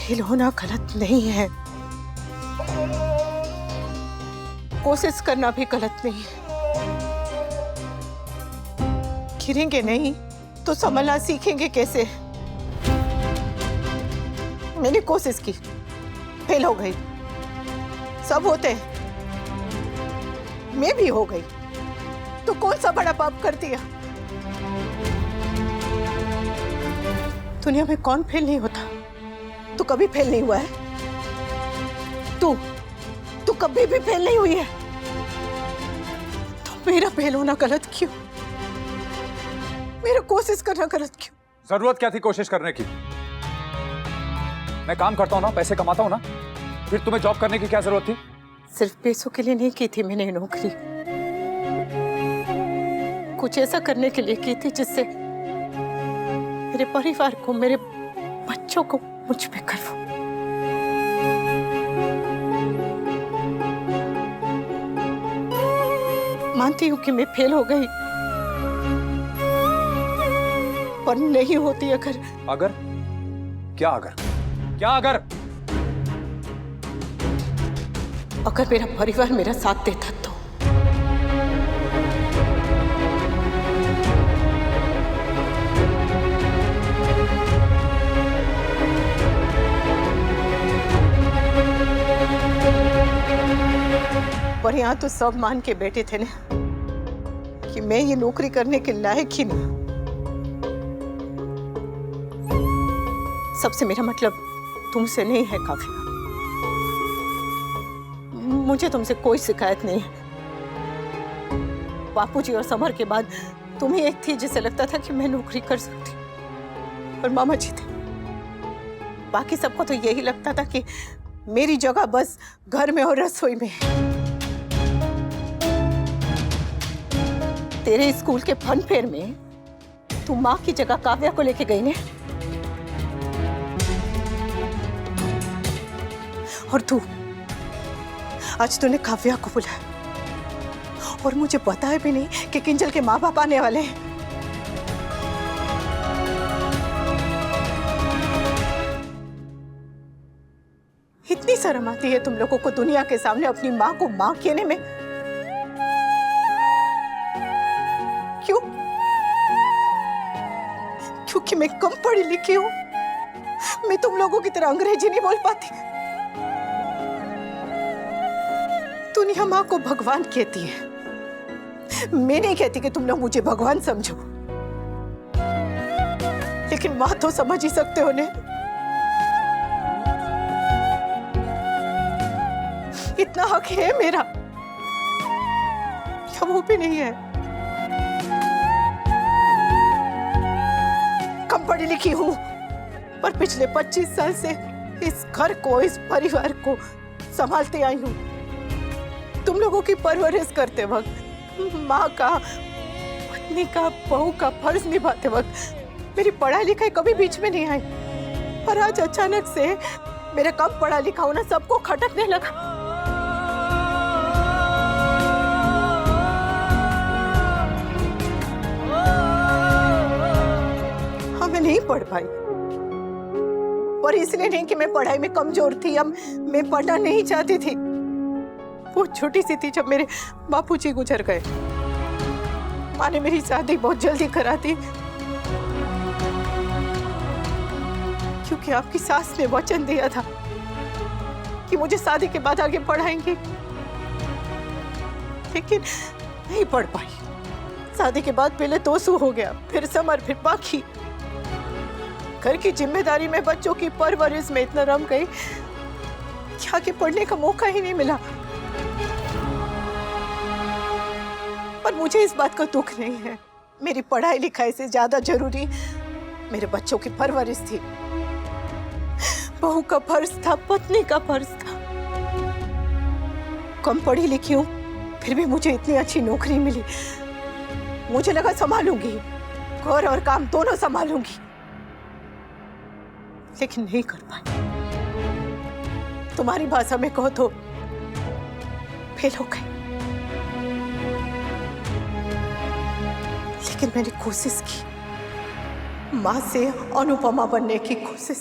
Fail होना गलत नहीं है, कोशिश करना भी गलत नहीं है। गिरेंगे नहीं तो संभलना सीखेंगे कैसे? मैंने कोशिश की, फेल हो गई, सब होते हैं, मैं भी हो गई, तो कौन सा बड़ा पाप कर दिया? दुनिया में कौन फेल नहीं होता? तू कभी फेल नहीं हुआ है? तू कभी भी फेल नहीं हुई है, तो मेरा फेल होना गलत क्यों? मेरा कोशिश करना गलत क्यों? जरूरत क्या थी कोशिश करने की? मैं काम करता हूँ ना, पैसे कमाता हूँ ना, फिर तुम्हें जॉब करने की क्या जरूरत थी? सिर्फ पैसों के लिए नहीं की थी मैंने नौकरी, कुछ ऐसा करने के लिए की थी जिससे मेरे परिवार को, मेरे बच्चों को मुझ पे गर्व हो। मानती हूं कि मैं फेल हो गई, पर नहीं होती अगर। अगर? क्या अगर? क्या अगर? अगर मेरा परिवार मेरा साथ देता तो। पर यहाँ तो सब मान के बैठे थे ना कि मैं ये नौकरी करने के लायक ही नहीं। सबसे मेरा मतलब तुमसे नहीं है काफिया, मुझे तुमसे कोई शिकायत नहीं है। बापूजी और समर के बाद तुम ही एक थी जिसे लगता था कि मैं नौकरी कर सकती, और मामा जी थे। बाकी सबको तो यही लगता था कि मेरी जगह बस घर में और रसोई में है। तेरे स्कूल के फन फेयर में तू माँ की जगह काव्या को लेके गई ने, और तू आज तूने काव्या को बुलाया और मुझे बताया भी नहीं कि किंजल के माँ बाप आने वाले हैं। इतनी शर्म आती है तुम लोगों को दुनिया के सामने अपनी माँ को माँ कहने में? क्यों? क्योंकि मैं कम पढ़ी लिखी हूं, मैं तुम लोगों की तरह अंग्रेजी नहीं बोल पाती। दुनिया माँ को भगवान कहती है, मैं नहीं कहती कि तुम लोग मुझे भगवान समझो, लेकिन माँ तो समझ ही सकते हो ने। इतना हक है मेरा या वो भी नहीं है? कम पढ़ी लिखी हूं, पर पिछले 25 साल से इस घर को, इस परिवार को संभालते आई हूं। तुम लोगों की परवरिश करते वक्त, माँ का, पत्नी का, बहू का फर्ज निभाते वक्त मेरी पढ़ाई लिखाई कभी बीच में नहीं आई। पर आज अचानक से मेरा कम पढ़ा लिखा होना सबको खटकने लगा। हाँ, मैं नहीं पढ़ पाई, पर इसलिए नहीं कि मैं पढ़ाई में कमजोर थी या मैं पढ़ना नहीं चाहती थी। वो छोटी सी थी जब मेरे बापूजी गुजर गए। माँ ने मेरी शादी बहुत जल्दी करा दी, क्योंकि आपकी सास ने वचन दिया था कि मुझे शादी के बाद आगे पढ़ाएंगी, लेकिन नहीं पढ़ पाई। शादी के बाद पहले तोसू हो गया, फिर समर, फिर बाकी। घर की जिम्मेदारी में, बच्चों की परवरिश में इतना रम गई कि आगे पढ़ने का मौका ही नहीं मिला। पर मुझे इस बात का दुख नहीं है, मेरी पढ़ाई लिखाई से ज्यादा जरूरी मेरे बच्चों की परवरिश थी। बहू का फर्ज था, पत्नी का फर्ज था। कम पढ़ी लिखी हूं, फिर भी मुझे इतनी अच्छी नौकरी मिली। मुझे लगा संभालूंगी, घर और काम दोनों संभालूंगी, लेकिन नहीं कर पाई। तुम्हारी भाषा में कहो तो फेल हो गई। लेकिन मैंने कोशिश की, माँ से अनुपमा बनने की कोशिश।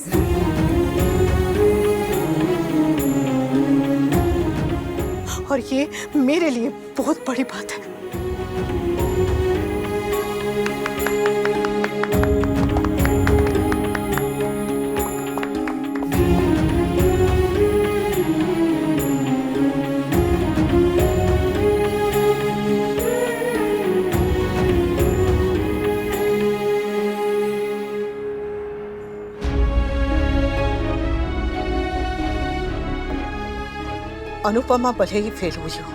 और ये मेरे लिए बहुत बड़ी बात है। अनुपमा भले ही फेल हुई हो,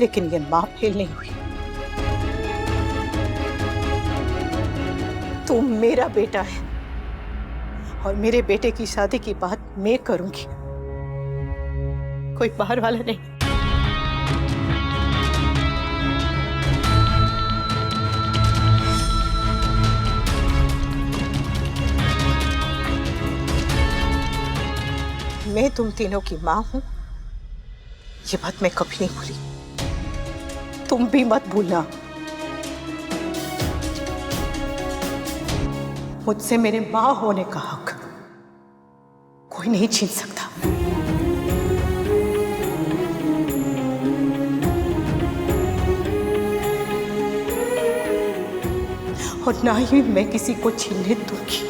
लेकिन ये मां फेल नहीं हुई। तू मेरा बेटा है और मेरे बेटे की शादी की बात मैं करूंगी, कोई बाहर वाला नहीं। मैं तुम तीनों की मां हूं, ये बात मैं कभी नहीं भूली। तुम भी मत भूलना। मुझसे मेरे मां होने का हक कोई नहीं छीन सकता। और ना ही मैं किसी को छीनने दूंगी।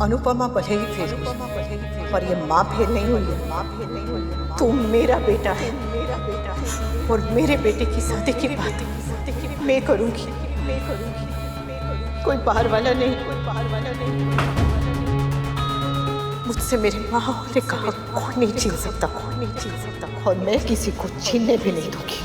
अनुपमा भले ही फेल हुई, पर ये मां फेल नहीं हुई है। तू मेरा बेटा है और मेरे बेटे की शादी की बात मैं करूंगी। कोई बाहर वाला नहीं। मुझसे मेरे मां होने का हक कोई नहीं छीन सकता और मैं किसी को छीनने भी नहीं दूंगी।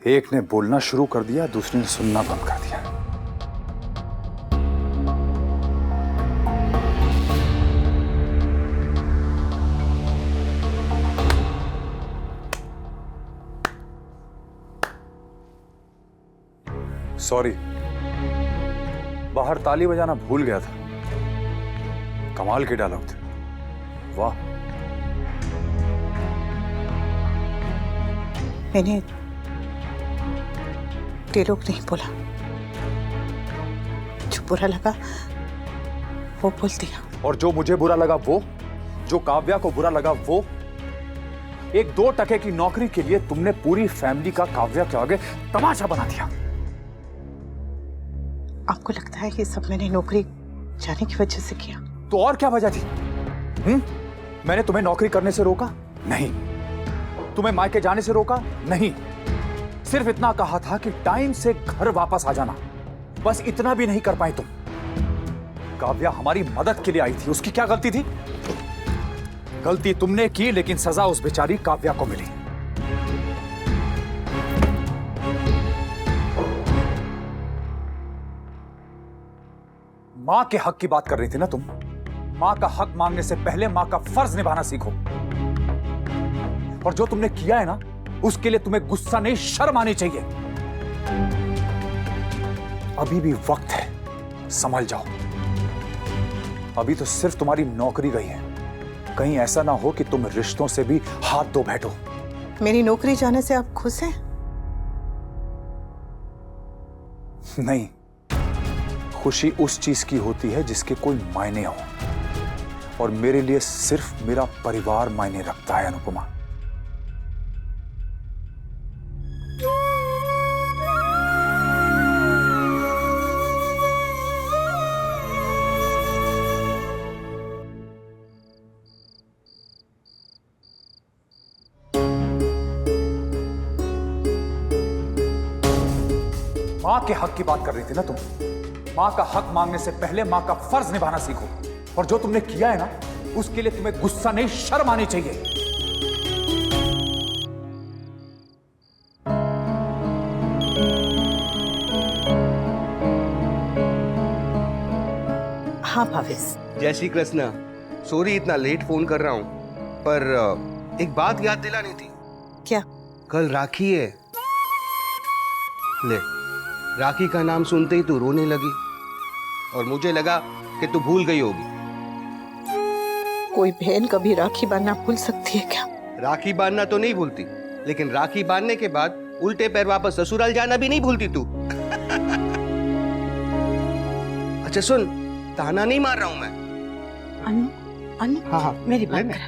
एक ने बोलना शुरू कर दिया, दूसरे ने सुनना बंद कर दिया। सॉरी, बाहर ताली बजाना भूल गया था। कमाल के डायलॉग थे, वाह। मैंने डायलॉग नहीं बोला, जो बुरा लगा वो बोल दिया। और जो मुझे बुरा लगा वो, जो काव्या को बुरा लगा वो, एक 2 टके की नौकरी के लिए तुमने पूरी फैमिली का काव्या के आगे तमाशा बना दिया। आपको लगता है ये सब मैंने नौकरी जाने की वजह से किया? तो और क्या वजह थी? मैंने तुम्हें नौकरी करने से रोका? नहीं। तुम्हें मायके जाने से रोका? नहीं। सिर्फ इतना कहा था कि टाइम से घर वापस आ जाना, बस इतना भी नहीं कर पाए तुम। काव्या हमारी मदद के लिए आई थी, उसकी क्या गलती थी? गलती तुमने की, लेकिन सजा उस बेचारी काव्या को मिली। मां के हक की बात कर रही थी ना तुम? मां का हक मांगने से पहले मां का फर्ज निभाना सीखो। और जो तुमने किया है ना, उसके लिए तुम्हें गुस्सा नहीं, शर्म आनी चाहिए। अभी भी वक्त है, संभल जाओ। अभी तो सिर्फ तुम्हारी नौकरी गई है, कहीं ऐसा ना हो कि तुम रिश्तों से भी हाथ धो बैठो। मेरी नौकरी जाने से आप खुश हैं? नहीं, खुशी उस चीज की होती है जिसके कोई मायने हो, और मेरे लिए सिर्फ मेरा परिवार मायने रखता है अनुपमा। माँ के हक की बात कर रही थी ना तुम। माँ का हक मांगने से पहले माँ का फर्ज निभाना सीखो। और जो तुमने किया है ना, उसके लिए तुम्हें गुस्सा नहीं, शर्म आनी चाहिए। हाँ भावेश। जय श्री कृष्णा। सॉरी इतना लेट फोन कर रहा हूँ, पर एक बात याद दिलानी थी। क्या? कल राखी है। ले, राखी का नाम सुनते ही तू रोने लगी और मुझे लगा कि तू भूल गई होगी। कोई बहन कभी राखी बांधना भूल सकती है क्या? राखी बांधना तो नहीं भूलती, लेकिन राखी बांधने के बाद उल्टे पैर वापस ससुराल जाना भी नहीं भूलती तू। अच्छा सुन, ताना नहीं मार रहा हूं मैं। अनु, अनु, हाँ हाँ, मेरी बात कर।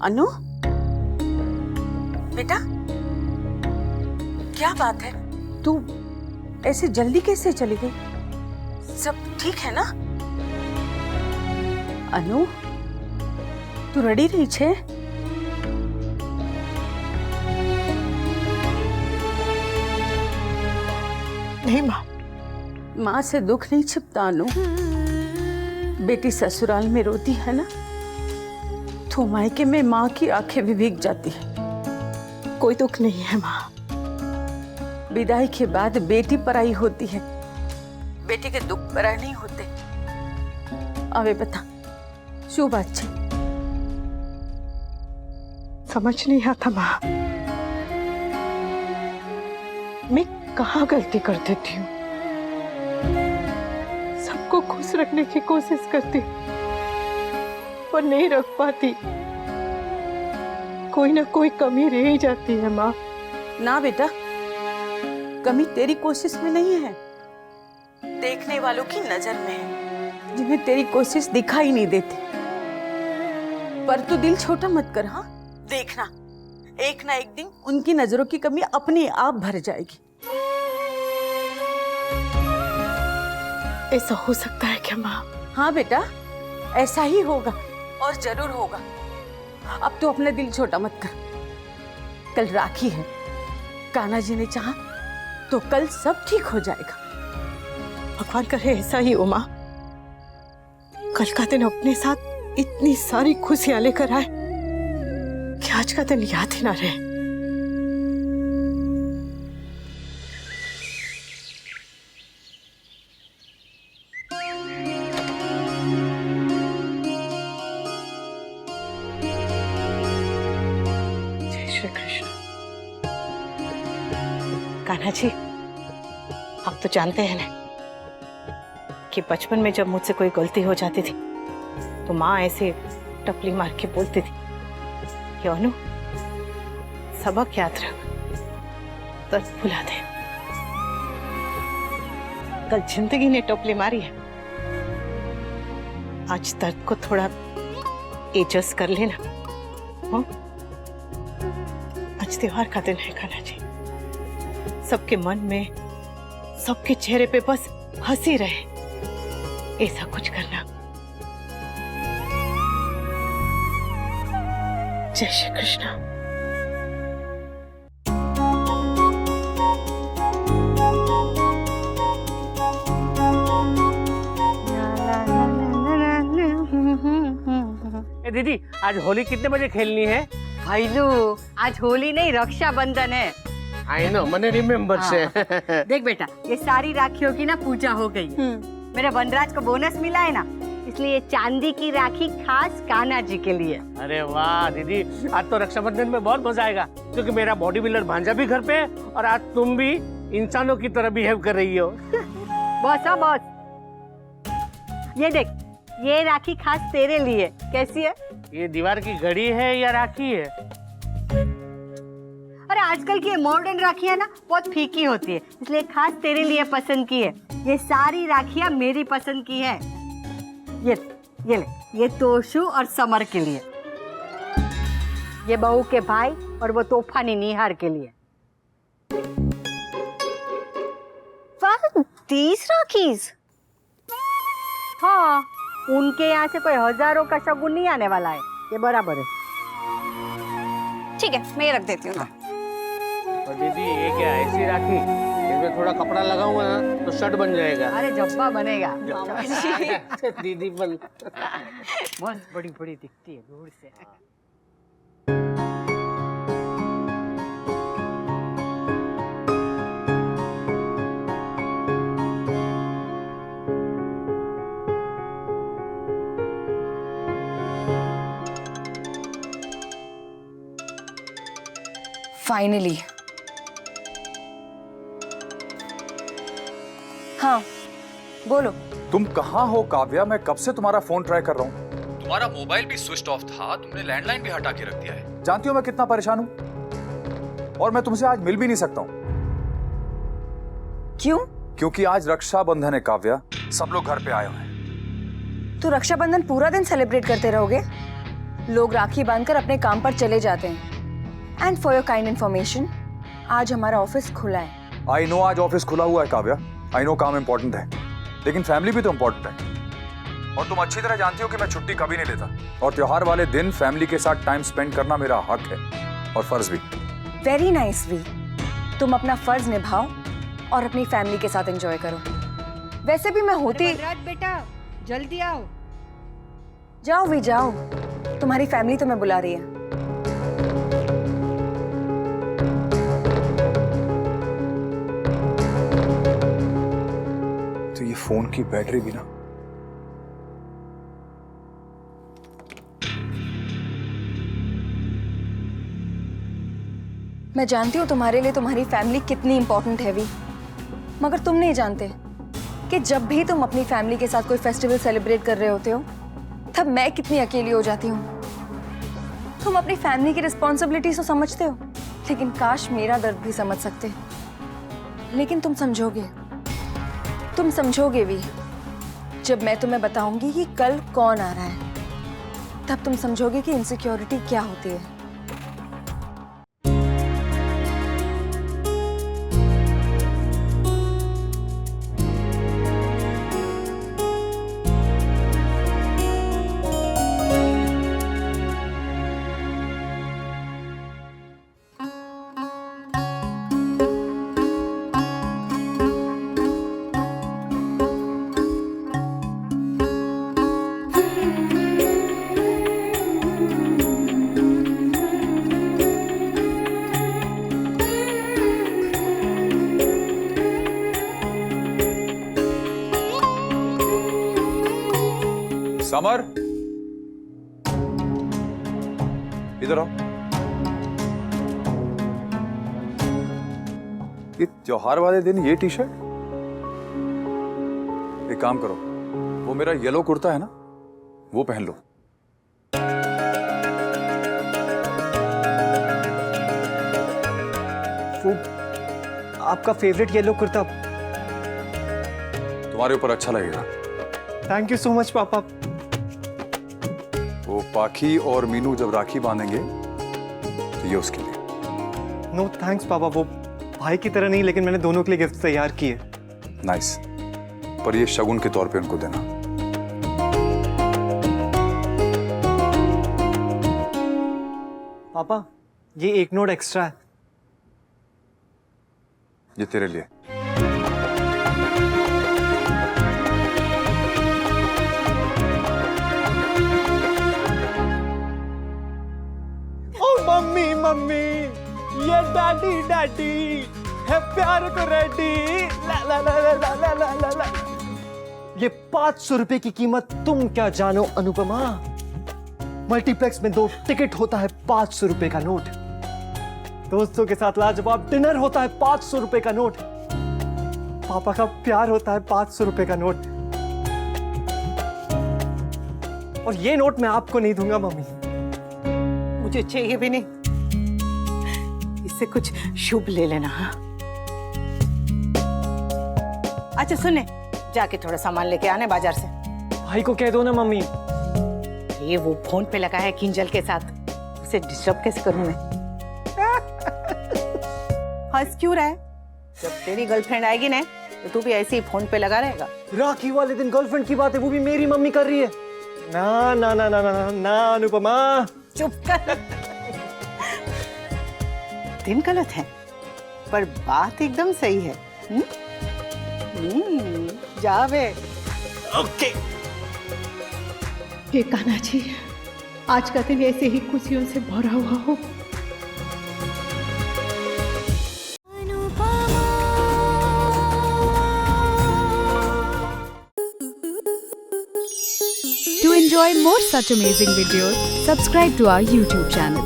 अनु, बेटा, क्या बात है? तू ऐसे जल्दी कैसे चली गई? सब ठीक है ना? अनु, तू रड़ी रही छे? नहीं माँ। माँ से दुख नहीं छिपता अनु। बेटी ससुराल में रोती है ना, तो मायके में माँ की आंखें भी भीग जाती है। कोई दुख नहीं है माँ। विदाई के बाद बेटी पराई होती है, बेटी के दुख पराई नहीं होते। अबे बता, शू बात छे? समझ नहीं आता माँ। मैं कहाँ गलती कर देती हूँ? सबको खुश रखने की कोशिश करती पर नहीं रख पाती। कोई ना कोई कमी रह ही जाती है माँ। ना बेटा, कमी तेरी कोशिश में नहीं है, देखने वालों की नजर में है, जिन्हें तेरी कोशिश दिखाई नहीं देती। पर तू दिल छोटा मत कर। हाँ, देखना एक ना एक दिन उनकी नजरों की कमी अपने आप भर जाएगी। ऐसा हो सकता है क्या माँ? हाँ बेटा, ऐसा ही होगा और जरूर होगा। अब तो अपना दिल छोटा मत कर। कल राखी है, कान्हा जी ने चाहा तो कल सब ठीक हो जाएगा। भगवान करे ऐसा ही हो माँ। कल का दिन अपने साथ इतनी सारी खुशियां लेकर आए कि आज का दिन याद ही ना रहे। श्री कृष्ण। कान्हा जी, आप तो जानते हैं ना कि बचपन में जब मुझसे कोई गलती हो जाती थी तो माँ ऐसे टपली मार के बोलती थी कि अनु, सबक याद रख, दर्द भुला दे। कल जिंदगी ने टपली मारी है, आज दर्द को थोड़ा एडजस्ट कर लेना। हाँ? आज त्योहार का दिन है कान्हा जी। सबके मन में, सबके चेहरे पे बस हंसी रहे, ऐसा कुछ करना। जय श्री कृष्ण। दीदी, आज होली कितने बजे खेलनी है? भाईलू, आज होली नहीं, रक्षाबंधन है। आई नो, मैंने रिमेम्बर से। देख बेटा, ये सारी राखियों की ना पूजा हो गई है। मेरे वनराज को बोनस मिला है ना, इसलिए ये चांदी की राखी खास कान्हा जी के लिए। अरे वाह दीदी, आज तो रक्षाबंधन में बहुत मजा आएगा, क्योंकि मेरा बॉडी बिल्डर भांजा भी घर पे है और आज तुम भी इंसानों की तरह बिहेव कर रही हो। बॉस, हाँ बॉस, ये देख, ये राखी खास तेरे लिए। कैसी है? ये दीवार की घड़ी है या राखी है? अरे आजकल की ये मॉडर्न राखियां ना बहुत फीकी होती है, इसलिए खास तेरे लिए पसंद की है। ये सारी राखियां मेरी पसंद की है। ये ले, ये तोशु और समर के लिए, ये बहू के भाई और वो तूफानी निहार के लिए। 30 राखीज? हाँ, उनके यहाँ से कोई हजारों का शगुन नहीं आने वाला है, ये बराबर है। ठीक है, मैं रख देती हूँ। और दीदी, ये क्या ऐसी राखी? ये इसमें थोड़ा कपड़ा लगाऊंगा ना तो शर्ट बन जाएगा। अरे जब्बा बनेगा। दीदी बन। बहुत बड़ी बड़ी दिखती है दूर से। फाइनली। हाँ बोलो। तुम कहाँ हो काव्या? मैं कब से तुम्हारा फोन ट्राई कर रहा हूँ। तुम्हारा मोबाइल भी स्विच ऑफ था, तुमने लैंडलाइन भी हटा के रख दिया है। जानती हो मैं कितना परेशान हूँ, और मैं तुमसे आज मिल भी नहीं सकता हूँ। क्यों? क्योंकि आज रक्षाबंधन है काव्या, सब लोग घर पे आए हुए हैं। तो रक्षाबंधन पूरा दिन सेलिब्रेट करते रहोगे? लोग राखी बांधकर अपने काम पर चले जाते हैं। And for your kind information, आज हमारा ऑफिस खुला है। आई नो आज ऑफिस खुला हुआ है काव्या, आई नो काम इंपॉर्टेंट है, लेकिन फैमिली भी तो इंपॉर्टेंट है। और तुम अच्छी तरह जानती हो कि मैं छुट्टी कभी नहीं लेता, और त्योहार वाले दिन फैमिली के साथ टाइम स्पेंड करना मेरा हक है और फर्ज भी। वेरी नाइस वी, तुम अपना फर्ज निभाओ और अपनी फैमिली के साथ एंजॉय करो। वैसे भी मैं होती। बेटा जल्दी आओ। जाओ वी जाओ, तुम्हारी फैमिली तुम्हें बुला रही है। तो ये फोन की बैटरी भी ना। मैं जानती हूँ तुम्हारे लिए तुम्हारी फैमिली कितनी इंपॉर्टेंट है वी, मगर तुम नहीं जानते कि जब भी तुम अपनी फैमिली के साथ कोई फेस्टिवल सेलिब्रेट कर रहे होते हो, तब मैं कितनी अकेली हो जाती हूँ। तुम अपनी फैमिली की रिस्पॉन्सिबिलिटी तो समझते हो, लेकिन काश मेरा दर्द भी समझ सकते। लेकिन तुम समझोगे भी जब मैं तुम्हें बताऊंगी कि कल कौन आ रहा है। तब तुम समझोगे कि इनसिक्योरिटी क्या होती है। समर, इधर आओ। ये त्योहार वाले दिन ये टी शर्ट? एक काम करो, वो मेरा येलो कुर्ता है ना, वो पहन लो। वो आपका फेवरेट येलो कुर्ता। तुम्हारे ऊपर अच्छा लगेगा। थैंक यू सो मच पापा। वो पाखी और मीनू जब राखी बांधेंगे तो ये उसके लिए। नो थैंक्स पापा, वो भाई की तरह नहीं, लेकिन मैंने दोनों के लिए गिफ्ट तैयार किए। नाइस, पर ये शगुन के तौर पे उनको देना। पापा ये एक नोट एक्स्ट्रा है। ये तेरे लिए। मम्मी मम्मी, ये डैडी डैडी है प्यार को रेडी। ला ला ला ला ला ला ला ला ला। ये 500 रुपए की कीमत तुम क्या जानो अनुपमा। मल्टीप्लेक्स में 2 टिकट होता है 500 रुपए का नोट। दोस्तों के साथ लाजवाब डिनर होता है 500 रुपए का नोट। पापा का प्यार होता है 500 रुपए का नोट। और ये नोट मैं आपको नहीं दूंगा मम्मी। मुझे चाहिए भी नहीं, इससे कुछ शुभ ले लेना। हाँ अच्छा सुने, जाके थोड़ा सामान लेके आने बाजार से। भाई को कह दो ना मम्मी। ये वो फोन पे लगा है किंजल के साथ, उसे डिस्टर्ब कैसे करूं मैं? हंस क्यों रहा है? जब तेरी गर्लफ्रेंड आएगी ना तो तू भी ऐसे ही फोन पे लगा रहेगा। राखी वाले दिन गर्लफ्रेंड की बात है, वो भी मेरी मम्मी कर रही है। ना ना ना ना ना ना अनुपमा। चुप कर। दिन गलत है पर बात एकदम सही है। जावे ओके हे कान्हा जी, आज का दिन ऐसे ही खुशियों से भरा हुआ हो। To enjoy more such amazing videos, subscribe to our YouTube channel.